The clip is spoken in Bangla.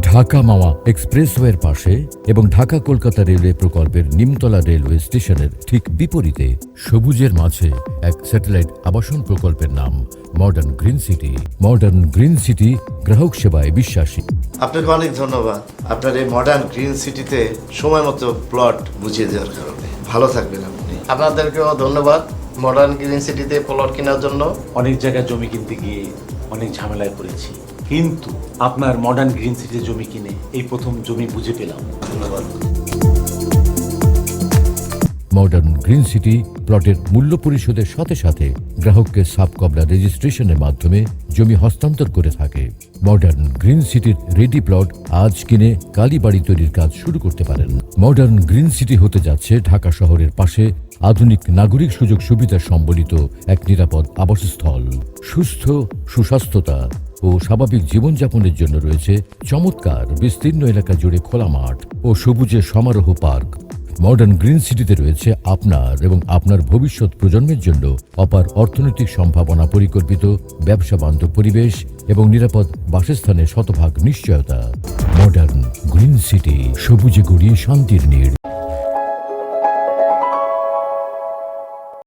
ঢাকা মাওয়া এক্সপ্রেসওয়ের পাশে এবং ঢাকা কলকাতা রেলওয়ে প্রকল্পের নিমতলা রেলওয়ে স্টেশনের ঠিক বিপরীতে সবুজের মাঝে এক স্যাটেলাইট আবাসন প্রকল্পের নাম modern green city. Modern green city গ্রাহক সেবায় বিশ্বাসী। আপনাকে অনেক ধন্যবাদ আপনার এই মডার্ন গ্রিন সিটিতে সময় মতো প্লট বুঝিয়ে দেওয়ার কারণে। ভালো থাকবেন আপনি। আপনাদেরকেও ধন্যবাদ মডার্ন গ্রিন সিটিতে প্লট কেনার জন্য। অনেক জায়গায় জমি কিনতে গিয়ে অনেক ঝামেলায় পড়েছি, কিন্তু আপনার মডার্ন গ্রিন সিটিতে জমি কিনে এই প্রথম জমি বুঝে পেলাম। ধন্যবাদ। মডার্ন গ্রিন সিটি প্লটের মূল্য পরিশোধের সাথে সাথে গ্রাহককে সাব কবলা রেজিস্ট্রেশনের মাধ্যমে জমি হস্তান্তর করে থাকে। মডার্ন গ্রিন সিটির রেডি প্লট আজ কিনে কালী বাড়ি তৈরির কাজ শুরু করতে পারেন। মডার্ন গ্রিন সিটি হতে যাচ্ছে ঢাকা শহরের পাশে আধুনিক নাগরিক সুযোগ সুবিধা সম্বলিত এক নিরাপদ আবাসস্থল। সুস্থ সুস্বাস্থ্যতা ও স্বাভাবিক জীবনযাপনের জন্য রয়েছে চমৎকার বিস্তীর্ণ এলাকা জুড়ে খোলা মাঠ ও সবুজের সমারোহ পার্ক। মডার্ন গ্রিন সিটিতে রয়েছে আপনার এবং আপনার ভবিষ্যৎ প্রজন্মের জন্য অপার অর্থনৈতিক সম্ভাবনা, পরিকল্পিত ব্যবসা বান্ধব পরিবেশ এবং নিরাপদ বাসস্থানের শতভাগ নিশ্চয়তা। মডার্ন গ্রিন সিটি, সবুজে গড়িয়ে শান্তির নীড়।